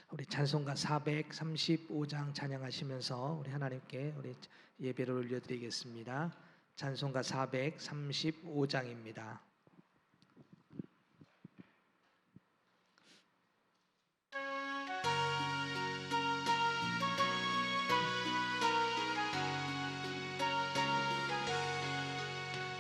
우리 찬송가 435장 찬양하시면서 우리 하나님께 우리 예배를 올려드리겠습니다. 찬송가 435장입니다.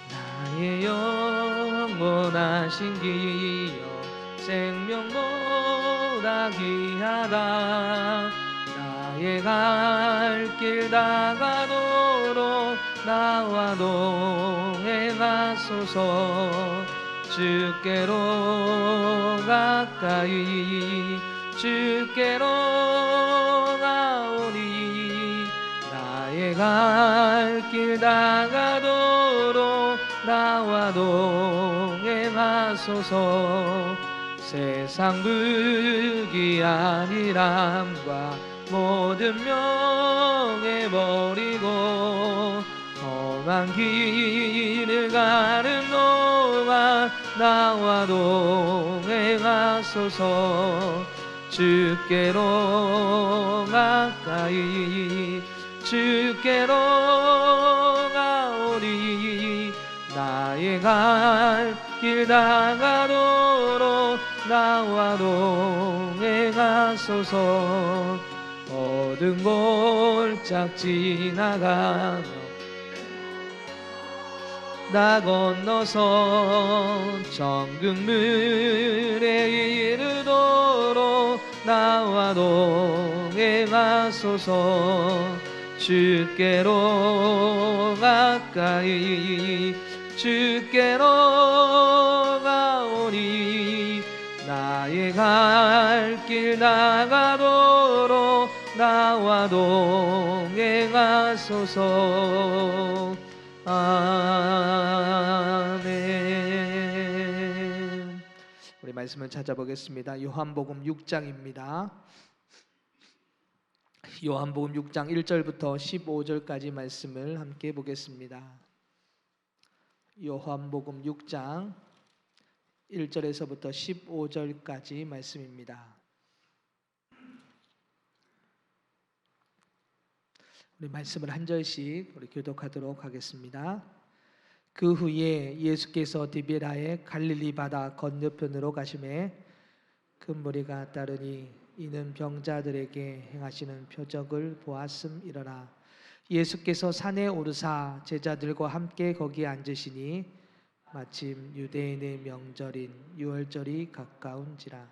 나의 영원하신 기여 생명보다 귀하다. 나의 갈 길 다가도록 나와 동행하소서. 주께로 가까이 주께로 가오니 나의 갈 길 다가도록 나와 동행하소서. 세상 부귀한 일함과 모든 명예 버리고 험한 길을 가는 동안 나와 동행하소서. 주께로 가까이 주께로 가오니 나의 갈 길 다가도록 나와 동행하소서. 어두운 골짝 지나가며 나 건너서 정금물에 이르도록 나와 동행하소서. 주께로 가까이 주께로 가오니 나의 갈 길 나가도록 나와 동행하소서. 아멘. 우리 말씀을 찾아보겠습니다. 요한복음 6장입니다. 요한복음 6장 1절부터 15절까지 말씀을 함께 보겠습니다. 요한복음 6장 1절에서부터 15절까지 말씀입니다. 우리 말씀을 한 절씩 우리 교독하도록 하겠습니다. 그 후에 예수께서 디베라의 갈릴리 바다 건너편으로 가시매 큰 무리가 따르니 이는 병자들에게 행하시는 표적을 보았음이러라. 예수께서 산에 오르사 제자들과 함께 거기에 앉으시니 마침 유대인의 명절인 유월절이 가까운지라.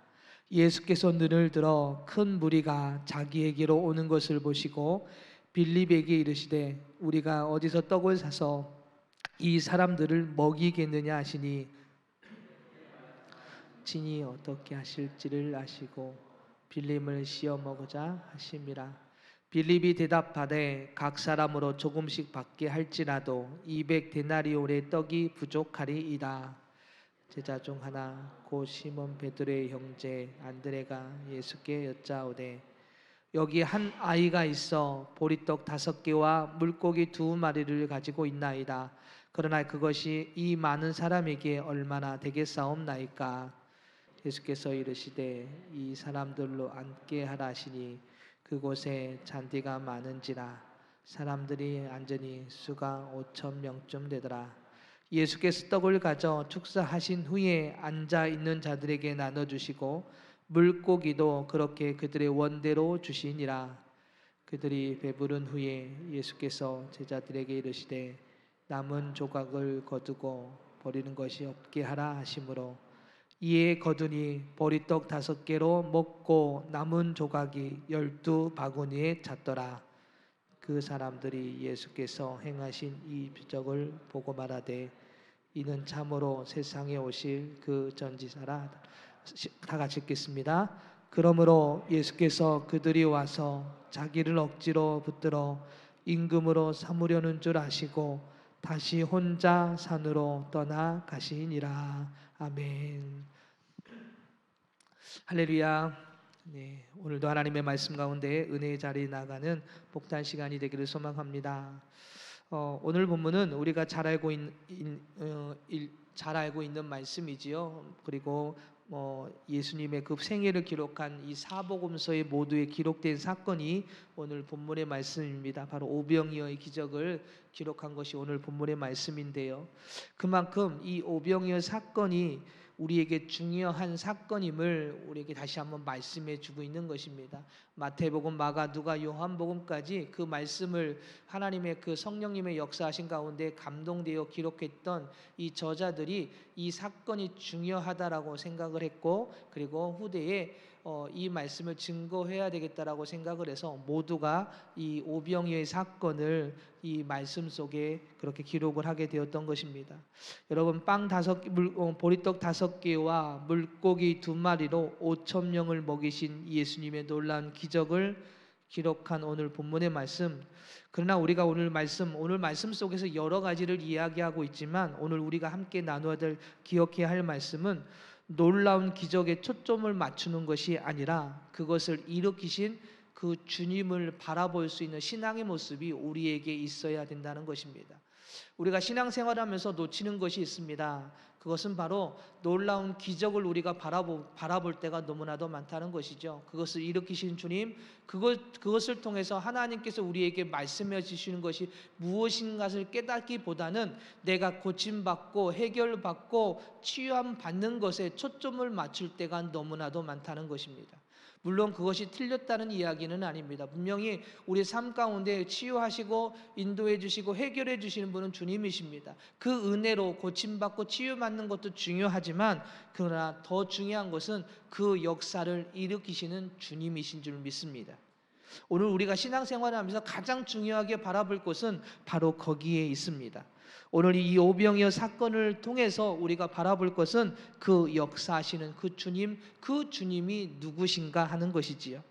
예수께서 눈을 들어 큰 무리가 자기에게로 오는 것을 보시고 빌립에게 이르시되 우리가 어디서 떡을 사서 이 사람들을 먹이겠느냐 하시니 친히 어떻게 하실지를 아시고 빌립을 시험 먹으자 하심이라. 빌립이 대답하되 각 사람으로 조금씩 받게 할지라도 200데나리온의 떡이 부족하리이다. 제자 중 하나 곧 시몬 베드로의 형제 안드레가 예수께 여짜오되 여기 한 아이가 있어 보리떡 5개와 물고기 2마리를 가지고 있나이다. 그러나 그것이 이 많은 사람에게 얼마나 되겠사옵나이까. 예수께서 이르시되 이 사람들로 앉게 하라 하시니 그곳에 잔디가 많은지라 사람들이 앉으니 수가 5,000명쯤 되더라. 예수께서 떡을 가져 축사하신 후에 앉아 있는 자들에게 나눠주시고 물고기도 그렇게 그들의 원대로 주시니라. 그들이 배부른 후에 예수께서 제자들에게 이르시되 남은 조각을 거두고 버리는 것이 없게 하라 하시므로 이에 거두니 보리떡 5개로 먹고 남은 조각이 12바구니에 찼더라. 그 사람들이 예수께서 행하신 이 표적을 보고 말하되 이는 참으로 세상에 오실 그 전지사라. 다 같이 읽겠습니다. 그러므로 예수께서 그들이 와서 자기를 억지로 붙들어 임금으로 삼으려는 줄 아시고 다시 혼자 산으로 떠나가시니라. 아멘. 할렐루야. 네, 오늘도 하나님의 말씀 가운데 은혜의 자리에 나가는 복된 시간이 되기를 소망합니다. 오늘 본문은 우리가 잘 알고 있는 말씀이지요. 그리고 예수님의 그 생애를 기록한 이 사복음서에 모두에 기록된 사건이 오늘 본문의 말씀입니다. 바로 오병이어의 기적을 기록한 것이 오늘 본문의 말씀인데요. 그만큼 이 오병이어 사건이 우리에게 중요한 사건임을 우리에게 다시 한번 말씀해 주고 있는 것입니다. 마태복음, 마가, 누가, 요한복음까지 그 말씀을 하나님의 그 성령님의 역사하신 가운데 감동되어 기록했던 이 저자들이 이 사건이 중요하다라고 생각을 했고, 그리고 후대에 이 말씀을 증거해야 되겠다라고 생각을 해서 모두가 이 오병이어의 사건을 이 말씀 속에 그렇게 기록을 하게 되었던 것입니다. 여러분, 보리떡 5개와 물고기 2마리로 5천 명을 먹이신 예수님의 놀라운 기적을 기록한 오늘 본문의 말씀. 그러나 우리가 오늘 말씀 속에서 여러 가지를 이야기하고 있지만, 오늘 우리가 함께 나누어야 될, 기억해야 할 말씀은 놀라운 기적에 초점을 맞추는 것이 아니라 그것을 일으키신 그 주님을 바라볼 수 있는 신앙의 모습이 우리에게 있어야 된다는 것입니다. 우리가 신앙생활하면서 놓치는 것이 있습니다. 그것은 바로 놀라운 기적을 우리가 바라볼 때가 너무나도 많다는 것이죠. 그것을 일으키신 주님, 그것을 통해서 하나님께서 우리에게 말씀해 주시는 것이 무엇인가를 깨닫기보다는 내가 고침받고 해결받고 치유함 받는 것에 초점을 맞출 때가 너무나도 많다는 것입니다. 물론 그것이 틀렸다는 이야기는 아닙니다. 분명히 우리 삶 가운데 치유하시고 인도해 주시고 해결해 주시는 분은 주님이십니다. 그 은혜로 고침받고 치유받는 것도 중요하지만, 그러나 더 중요한 것은 그 역사를 일으키시는 주님이신 줄 믿습니다. 오늘 우리가 신앙생활을 하면서 가장 중요하게 바라볼 것은 바로 거기에 있습니다. 오늘 이 오병이어 사건을 통해서 우리가 바라볼 것은 그 역사하시는 그 주님이 누구신가 하는 것이지요.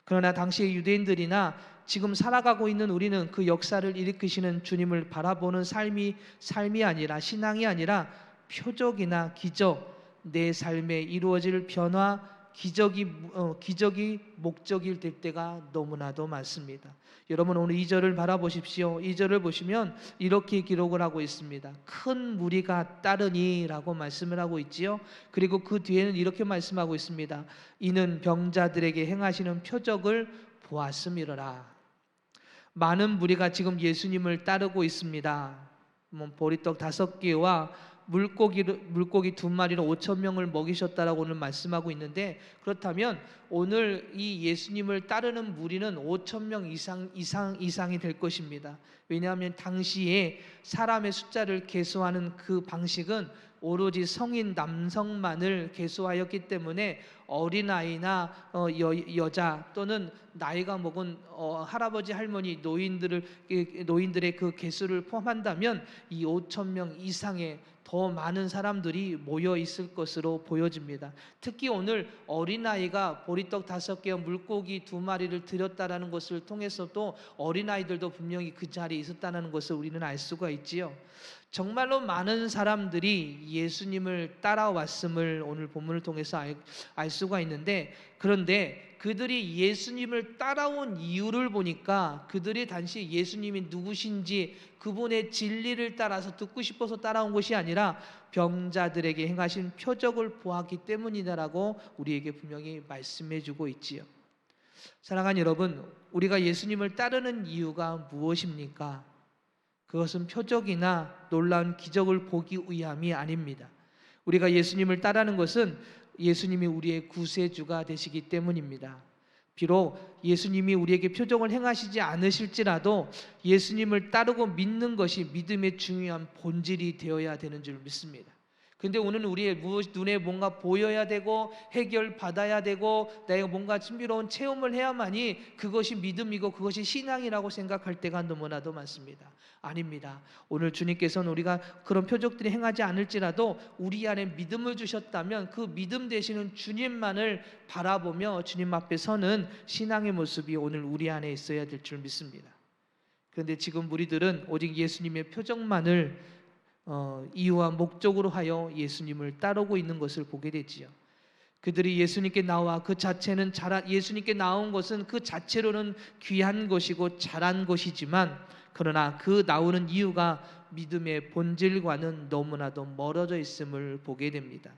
그러나 당시의 유대인들이나 지금 살아가고 있는 우리는 그 역사를 일으키시는 주님을 바라보는 삶이 아니라, 신앙이 아니라 표적이나 기적, 내 삶에 이루어질 변화, 기적이 목적일 때가 너무나도 많습니다. 여러분, 오늘 2절을 바라보십시오. 2절을 보시면 이렇게 기록을 하고 있습니다. 큰 무리가 따르니 라고 말씀을 하고 있지요. 그리고 그 뒤에는 이렇게 말씀하고 있습니다. 이는 병자들에게 행하시는 표적을 보았음이로라. 많은 무리가 지금 예수님을 따르고 있습니다. 보리떡 5개와 물고기 2마리로 5천 명을 먹이셨다라고 오늘 말씀하고 있는데, 그렇다면 오늘 이 예수님을 따르는 무리는 5천 명 이상이 될 것입니다. 왜냐하면 당시에 사람의 숫자를 계수하는 그 방식은 오로지 성인 남성만을 계수하였기 때문에 어린아이나 여자 또는 나이가 먹은 할아버지 할머니 노인들의 그 개수를 포함한다면 이 5천 명 이상의 더 많은 사람들이 모여 있을 것으로 보여집니다. 특히 오늘 어린아이가 보리떡 5개와 물고기 2마리를 드렸다라는 것을 통해서도 어린아이들도 분명히 그 자리에 있었다는 것을 우리는 알 수가 있지요. 정말로 많은 사람들이 예수님을 따라왔음을 오늘 본문을 통해서 알 수가 있는데, 그런데 그들이 예수님을 따라온 이유를 보니까 그들이 단지 예수님이 누구신지 그분의 진리를 따라서 듣고 싶어서 따라온 것이 아니라 병자들에게 행하신 표적을 보았기 때문이다라고 우리에게 분명히 말씀해 주고 있지요. 사랑하는 여러분, 우리가 예수님을 따르는 이유가 무엇입니까? 그것은 표적이나 놀라운 기적을 보기 위함이 아닙니다. 우리가 예수님을 따르는 것은 예수님이 우리의 구세주가 되시기 때문입니다. 비록 예수님이 우리에게 표적을 행하시지 않으실지라도 예수님을 따르고 믿는 것이 믿음의 중요한 본질이 되어야 되는 줄 믿습니다. 근데 오늘 우리의 눈에 뭔가 보여야 되고 해결받아야 되고 내가 뭔가 신비로운 체험을 해야만이 그것이 믿음이고 그것이 신앙이라고 생각할 때가 너무나도 많습니다. 아닙니다. 오늘 주님께서는 우리가 그런 표적들이 행하지 않을지라도 우리 안에 믿음을 주셨다면 그 믿음 되시는 주님만을 바라보며 주님 앞에 서는 신앙의 모습이 오늘 우리 안에 있어야 될 줄 믿습니다. 그런데 지금 우리들은 오직 예수님의 표적만을 이유와 목적으로 하여 예수님을 따르고 있는 것을 보게 되지요. 그들이 예수님께 나와 예수님께 나온 것은 그 자체로는 귀한 것이고 잘한 것이지만, 그러나 그 나오는 이유가 믿음의 본질과는 너무나도 멀어져 있음을 보게 됩니다.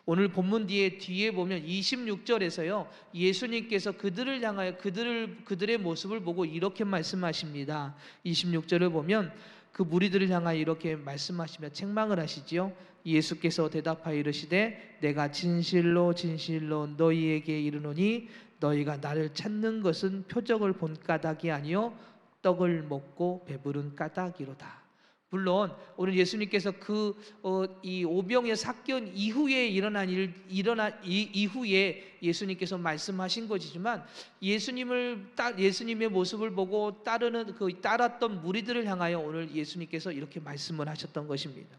오늘 본문 뒤에 보면 26절에서요. 예수님께서 그들을 향하여 그들의 모습을 보고 이렇게 말씀하십니다. 26절을 보면 그 무리들을 향하여 이렇게 말씀하시며 책망을 하시지요. 예수께서 대답하여 이르시되 내가 진실로 진실로 너희에게 이르노니 너희가 나를 찾는 것은 표적을 본 까닭이 아니요 떡을 먹고 배부른 까닭이로다. 물론 오늘 예수님께서 이 오병이어 사건 이후에 이후에 예수님께서 말씀하신 것이지만 예수님의 모습을 보고 따랐던 무리들을 향하여 오늘 예수님께서 이렇게 말씀을 하셨던 것입니다.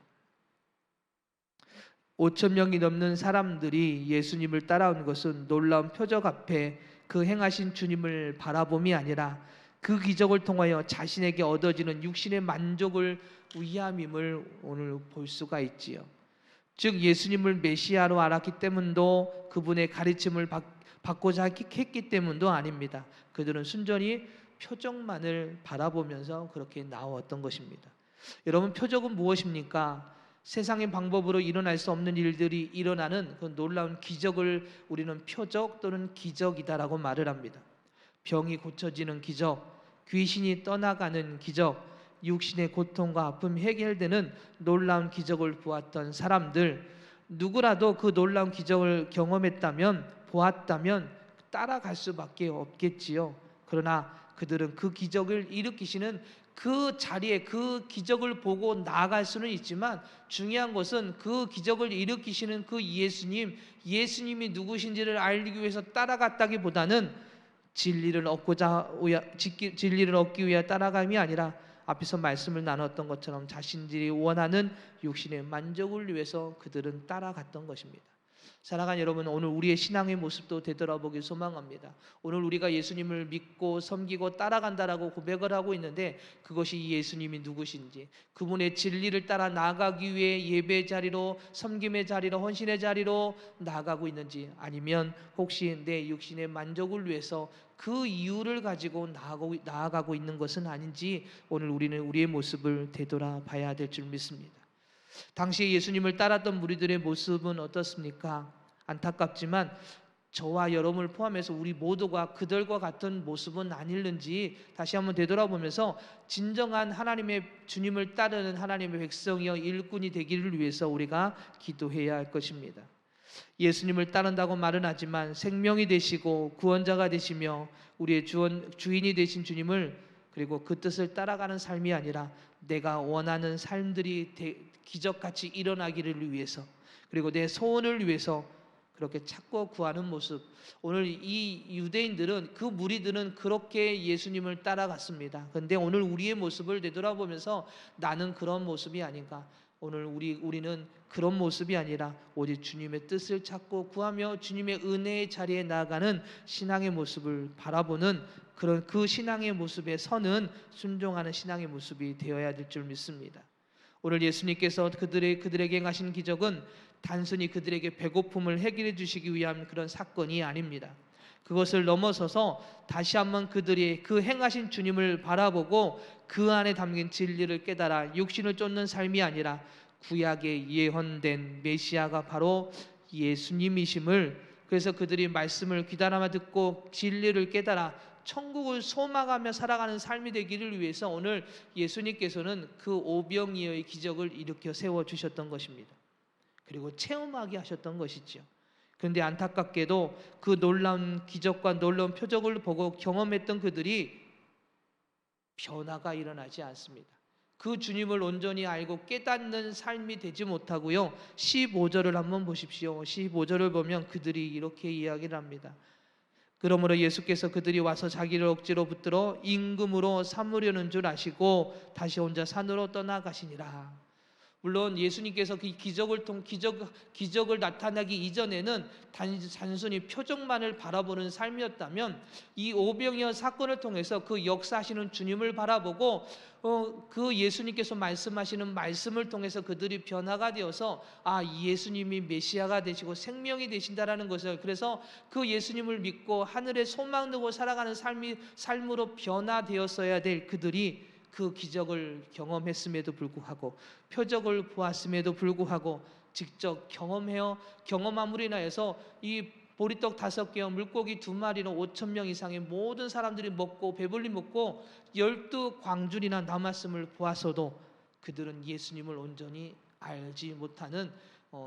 5천 명이 넘는 사람들이 예수님을 따라온 것은 놀라운 표적 앞에 그 행하신 주님을 바라봄이 아니라 그 기적을 통하여 자신에게 얻어지는 육신의 만족을 위함임을 오늘 볼 수가 있지요. 즉 예수님을 메시아로 알았기 때문도 그분의 가르침을 받고자 했기 때문도 아닙니다. 그들은 순전히 표적만을 바라보면서 그렇게 나왔던 것입니다. 여러분, 표적은 무엇입니까? 세상의 방법으로 일어날 수 없는 일들이 일어나는 그 놀라운 기적을 우리는 표적 또는 기적이다라고 말을 합니다. 병이 고쳐지는 기적, 귀신이 떠나가는 기적, 육신의 고통과 아픔이 해결되는 놀라운 기적을 보았던 사람들, 누구라도 그 놀라운 기적을 경험했다면, 보았다면 따라갈 수밖에 없겠지요. 그러나 그들은 그 기적을 일으키시는 그 자리에 그 기적을 보고 나아갈 수는 있지만 중요한 것은 그 기적을 일으키시는 그 예수님이 누구신지를 알기 위해서 따라갔다기보다는 진리를 얻기 위해 따라감이 아니라 앞에서 말씀을 나눴던 것처럼 자신들이 원하는 육신의 만족을 위해서 그들은 따라갔던 것입니다. 사랑하는 여러분, 오늘 우리의 신앙의 모습도 되돌아보길 소망합니다. 오늘 우리가 예수님을 믿고 섬기고 따라간다라고 고백을 하고 있는데 그것이 예수님이 누구신지, 그분의 진리를 따라 나아가기 위해 예배 자리로, 섬김의 자리로, 헌신의 자리로 나아가고 있는지, 아니면 혹시 내 육신의 만족을 위해서 그 이유를 가지고 나아가고 있는 것은 아닌지 오늘 우리는 우리의 모습을 되돌아봐야 될 줄 믿습니다. 당시 예수님을 따랐던 무리들의 모습은 어떻습니까? 안타깝지만 저와 여러분을 포함해서 우리 모두가 그들과 같은 모습은 아닐는지 다시 한번 되돌아보면서 진정한 하나님의 주님을 따르는 하나님의 백성이여 일꾼이 되기를 위해서 우리가 기도해야 할 것입니다. 예수님을 따른다고 말은 하지만 생명이 되시고 구원자가 되시며 우리의 주인이 되신 주님을, 그리고 그 뜻을 따라가는 삶이 아니라 내가 원하는 삶들이 기적같이 일어나기를 위해서, 그리고 내 소원을 위해서 그렇게 찾고 구하는 모습. 오늘 이 유대인들은, 그 무리들은 그렇게 예수님을 따라갔습니다. 그런데 오늘 우리의 모습을 되돌아보면서 나는 그런 모습이 아닌가, 오늘 우리는 그런 모습이 아니라 오직 주님의 뜻을 찾고 구하며 주님의 은혜의 자리에 나아가는 신앙의 모습을 바라보는 그런 그 신앙의 모습에 서는 순종하는 신앙의 모습이 되어야 될 줄 믿습니다. 오늘 예수님께서 그들에게 행하신 기적은 단순히 그들에게 배고픔을 해결해 주시기 위한 그런 사건이 아닙니다. 그것을 넘어서서 다시 한번 그들이 그 행하신 주님을 바라보고 그 안에 담긴 진리를 깨달아 육신을 쫓는 삶이 아니라 구약에 예언된 메시아가 바로 예수님이심을, 그래서 그들이 말씀을 귀담아 듣고 진리를 깨달아 천국을 소망하며 살아가는 삶이 되기를 위해서 오늘 예수님께서는 그 오병이어의 기적을 일으켜 세워주셨던 것입니다. 그리고 체험하게 하셨던 것이죠. 그런데 안타깝게도 그 놀라운 기적과 놀라운 표적을 보고 경험했던 그들이 변화가 일어나지 않습니다. 그 주님을 온전히 알고 깨닫는 삶이 되지 못하고요. 15절을 한번 보십시오. 15절을 보면 그들이 이렇게 이야기를 합니다. 그러므로 예수께서 그들이 와서 자기를 억지로 붙들어 임금으로 삼으려는 줄 아시고 다시 혼자 산으로 떠나가시니라. 물론 예수님께서 그 기적을 나타나기 이전에는 단순히 표적만을 바라보는 삶이었다면 이 오병이어 사건을 통해서 그 역사하시는 주님을 바라보고 그 예수님께서 말씀하시는 말씀을 통해서 그들이 변화가 되어서 예수님이 메시아가 되시고 생명이 되신다라는 것을, 그래서 그 예수님을 믿고 하늘에 소망 두고 살아가는 삶으로 변화되었어야 될 그들이 그 기적을 경험했음에도 불구하고, 표적을 보았음에도 불구하고 직접 경험함으로 인하여서 이 보리떡 5개와 물고기 2마리로 5천 명 이상의 모든 사람들이 먹고 배불리 먹고 12광줄이나 남았음을 보았어도 그들은 예수님을 온전히 알지 못하는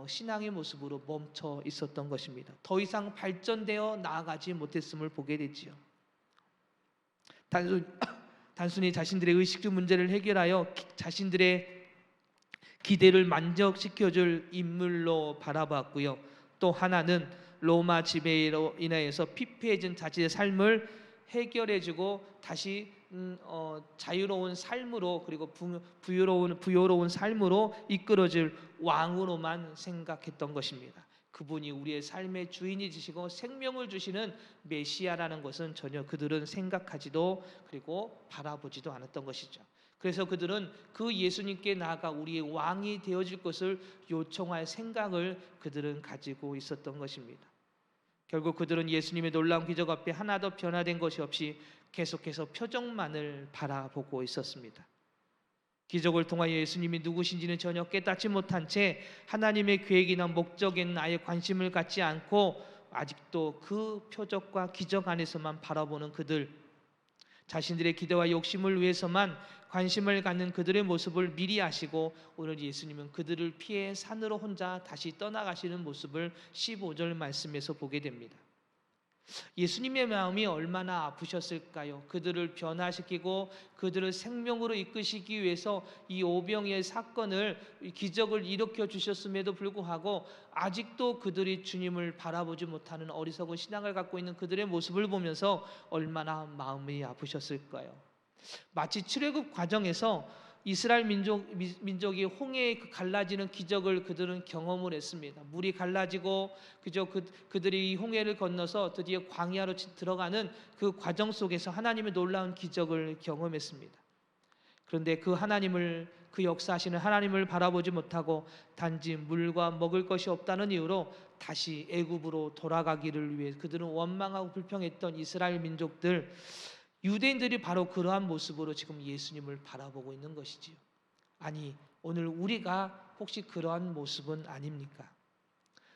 신앙의 모습으로 멈춰 있었던 것입니다. 더 이상 발전되어 나아가지 못했음을 보게 되지요. 단순히 자신들의 의식주 문제를 해결하여 자신들의 기대를 만족시켜줄 인물로 바라봤고요. 또 하나는 로마 지배로 인하여서 피폐해진 자신의 삶을 해결해주고 다시 자유로운 삶으로, 그리고 부유로운 삶으로 이끌어줄 왕으로만 생각했던 것입니다. 그분이 우리의 삶의 주인이 되시고 생명을 주시는 메시아라는 것은 전혀 그들은 생각하지도 그리고 바라보지도 않았던 것이죠. 그래서 그들은 그 예수님께 나아가 우리의 왕이 되어질 것을 요청할 생각을 그들은 가지고 있었던 것입니다. 결국 그들은 예수님의 놀라운 기적 앞에 하나도 변화된 것이 없이 계속해서 표정만을 바라보고 있었습니다. 기적을 통하여 예수님이 누구신지는 전혀 깨닫지 못한 채 하나님의 계획이나 목적에는 아예 관심을 갖지 않고 아직도 그 표적과 기적 안에서만 바라보는 그들, 자신들의 기대와 욕심을 위해서만 관심을 갖는 그들의 모습을 미리 아시고 오늘 예수님은 그들을 피해 산으로 혼자 다시 떠나가시는 모습을 15절 말씀에서 보게 됩니다. 예수님의 마음이 얼마나 아프셨을까요? 그들을 변화시키고 그들을 생명으로 이끄시기 위해서 이 오병이의 사건을, 기적을 일으켜 주셨음에도 불구하고 아직도 그들이 주님을 바라보지 못하는 어리석은 신앙을 갖고 있는 그들의 모습을 보면서 얼마나 마음이 아프셨을까요? 마치 출애굽 과정에서 이스라엘 민족이 홍해에 갈라지는 기적을 그들은 경험을 했습니다. 물이 갈라지고 그들이 이 홍해를 건너서 드디어 광야로 들어가는 그 과정 속에서 하나님의 놀라운 기적을 경험했습니다. 그런데 그 역사하시는 하나님을 바라보지 못하고 단지 물과 먹을 것이 없다는 이유로 다시 애굽으로 돌아가기를 위해 그들은 원망하고 불평했던 이스라엘 민족들, 유대인들이 바로 그러한 모습으로 지금 예수님을 바라보고 있는 것이지요. 아니, 오늘 우리가 혹시 그러한 모습은 아닙니까?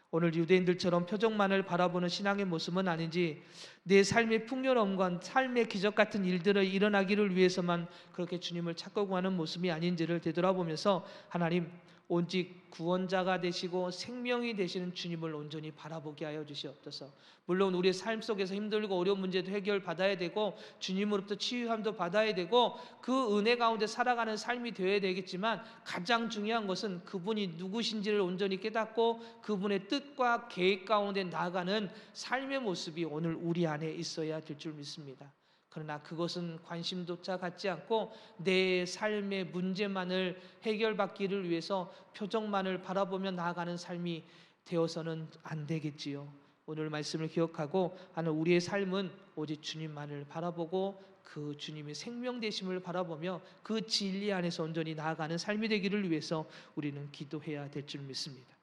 오늘 유대인들처럼 표적만을 바라보는 신앙의 모습은 아닌지, 내 삶의 풍요로움과 삶의 기적 같은 일들을 일어나기를 위해서만 그렇게 주님을 찾고 구하는 모습이 아닌지를 되돌아보면서 하나님, 오직 구원자가 되시고 생명이 되시는 주님을 온전히 바라보게 하여 주시옵소서. 물론 우리의 삶 속에서 힘들고 어려운 문제도 해결받아야 되고 주님으로부터 치유함도 받아야 되고 그 은혜 가운데 살아가는 삶이 되어야 되겠지만, 가장 중요한 것은 그분이 누구신지를 온전히 깨닫고 그분의 뜻과 계획 가운데 나아가는 삶의 모습이 오늘 우리 안에 있어야 될 줄 믿습니다. 그러나 그것은 관심조차 갖지 않고 내 삶의 문제만을 해결받기를 위해서 표정만을 바라보며 나아가는 삶이 되어서는 안 되겠지요. 오늘 말씀을 기억하고 하는 우리의 삶은 오직 주님만을 바라보고 그 주님의 생명 되심을 바라보며 그 진리 안에서 온전히 나아가는 삶이 되기를 위해서 우리는 기도해야 될 줄 믿습니다.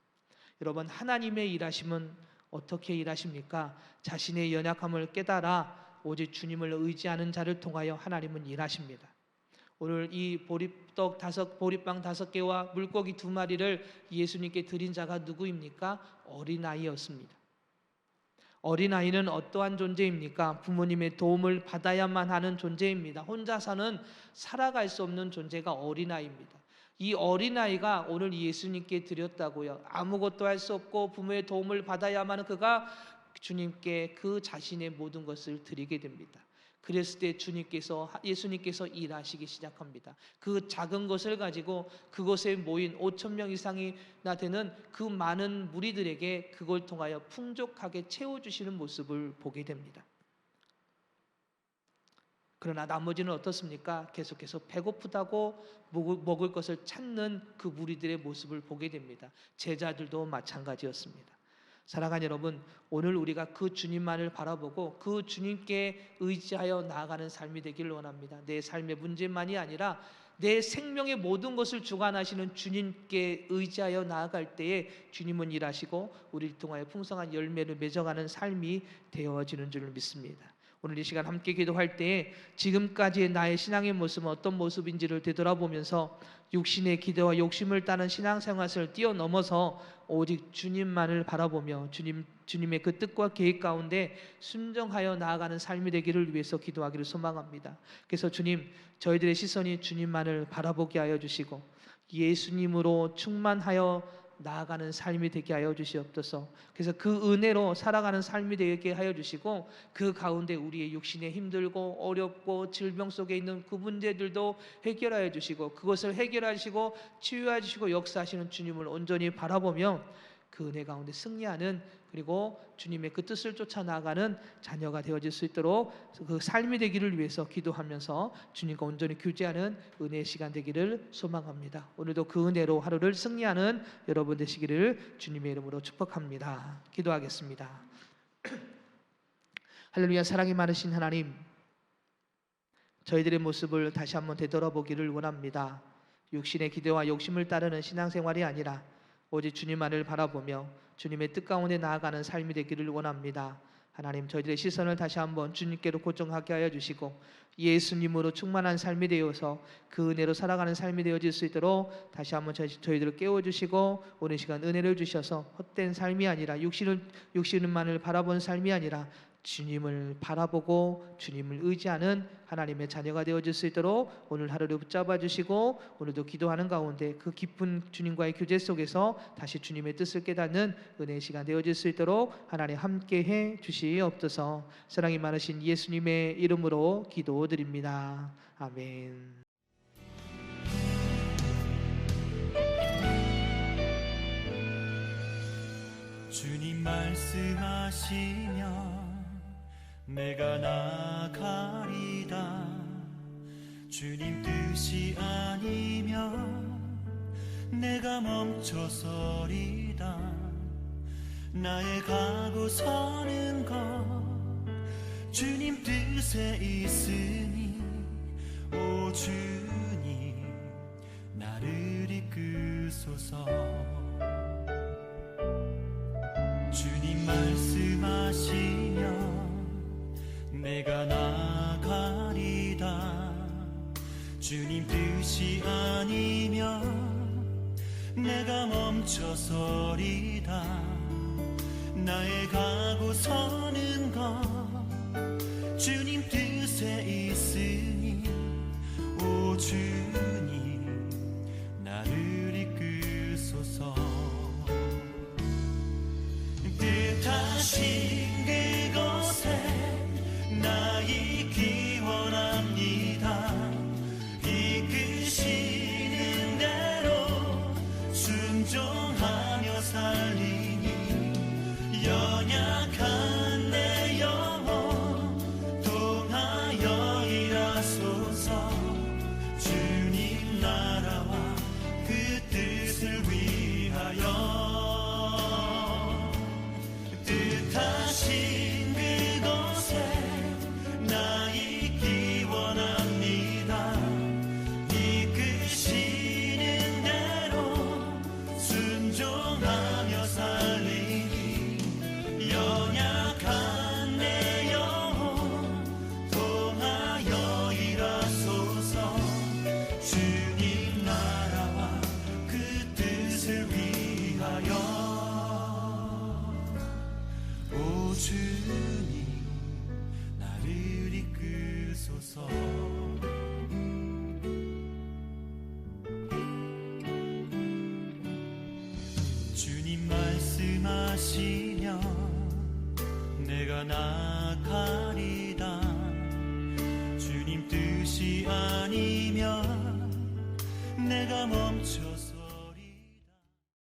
여러분, 하나님의 일하심은 어떻게 일하십니까? 자신의 연약함을 깨달아 오직 주님을 의지하는 자를 통하여 하나님은 일하십니다. 오늘 이 보리빵 5개와 물고기 2마리를 예수님께 드린 자가 누구입니까? 어린아이였습니다. 어린아이는 어떠한 존재입니까? 부모님의 도움을 받아야만 하는 존재입니다. 혼자서는 살아갈 수 없는 존재가 어린아이입니다. 이 어린아이가 오늘 예수님께 드렸다고요. 아무것도 할 수 없고 부모의 도움을 받아야만 하는 그가 주님께 그 자신의 모든 것을 드리게 됩니다. 그랬을 때 예수님께서 일하시기 시작합니다. 그 작은 것을 가지고 그곳에 모인 5천 명 이상이나 되는 그 많은 무리들에게 그걸 통하여 풍족하게 채워주시는 모습을 보게 됩니다. 그러나 나머지는 어떻습니까? 계속해서 배고프다고 먹을 것을 찾는 그 무리들의 모습을 보게 됩니다. 제자들도 마찬가지였습니다. 사랑하는 여러분, 오늘 우리가 그 주님만을 바라보고 그 주님께 의지하여 나아가는 삶이 되기를 원합니다. 내 삶의 문제만이 아니라 내 생명의 모든 것을 주관하시는 주님께 의지하여 나아갈 때에 주님은 일하시고 우리를 통하여 풍성한 열매를 맺어가는 삶이 되어지는 줄 믿습니다. 오늘 이 시간 함께 기도할 때 지금까지의 나의 신앙의 모습은 어떤 모습인지를 되돌아보면서 육신의 기대와 욕심을 따른 신앙생활을 뛰어넘어서 오직 주님만을 바라보며 주님의 그 뜻과 계획 가운데 순종하여 나아가는 삶이 되기를 위해서 기도하기를 소망합니다. 그래서 주님, 저희들의 시선이 주님만을 바라보게 하여 주시고 예수님으로 충만하여 나아가는 삶이 되게 하여 주시옵소서. 그래서 그 은혜로 살아가는 삶이 되게 하여 주시고 그 가운데 우리의 육신에 힘들고 어렵고 질병 속에 있는 그 문제들도 해결하여 주시고 그것을 해결하시고 치유해 주시고 역사하시는 주님을 온전히 바라보며 그 은혜 가운데 승리하는, 그리고 주님의 그 뜻을 쫓아 나아가는 자녀가 되어질 수 있도록 그 삶이 되기를 위해서 기도하면서 주님과 온전히 교제하는 은혜의 시간 되기를 소망합니다. 오늘도 그 은혜로 하루를 승리하는 여러분 되시기를 주님의 이름으로 축복합니다. 기도하겠습니다. 할렐루야. 사랑이 많으신 하나님, 저희들의 모습을 다시 한번 되돌아보기를 원합니다. 육신의 기대와 욕심을 따르는 신앙생활이 아니라 오직 주님만을 바라보며 주님의 뜻 가운데 나아가는 삶이 되기를 원합니다. 하나님, 저희들의 시선을 다시 한번 주님께로 고정하게 하여 주시고 예수님으로 충만한 삶이 되어서 그 은혜로 살아가는 삶이 되어질 수 있도록 다시 한번 저희들을 깨워주시고 오늘 시간 은혜를 주셔서 헛된 삶이 아니라 육신만을 바라본 삶이 아니라 주님을 바라보고 주님을 의지하는 하나님의 자녀가 되어질 수 있도록 오늘 하루를 붙잡아 주시고 오늘도 기도하는 가운데 그 깊은 주님과의 교제 속에서 다시 주님의 뜻을 깨닫는 은혜의 시간 되어질 수 있도록 하나님 함께해 주시옵소서. 사랑이 많으신 예수님의 이름으로 기도드립니다. 아멘. 주님 말씀하시면 내가 나가리다. 주님 뜻이 아니면 내가 멈춰서리다. 나의 가고 서는 것 주님 뜻에 있으니 오 주님 나를 이끄소서. 주님 말씀하시면 내가 나가리다. 주님 뜻이 아니면 내가 멈춰서리다. 나의 가고 서는 것 주님 뜻에 있으니 오 주님 나를 이끄소서. 뜻하신 그곳에 나 있기 원합니다. 이끄시는 대로 순종하며 살리니 연약한 내 영혼 통하여 일하소서. 주님 나라와 그 뜻을 위하여 뜻하신 그곳에 나 있기 원합니다. 이끄시는 대로 순종하며 살리니 연약한 내 영혼 통하여 일하소서. 주님 나라와 그 뜻을 위하여 오 주님 나를 이끄소서. 주님 말씀하시면 내가 나가리다. 주님 뜻이 아니면 내가 멈춰서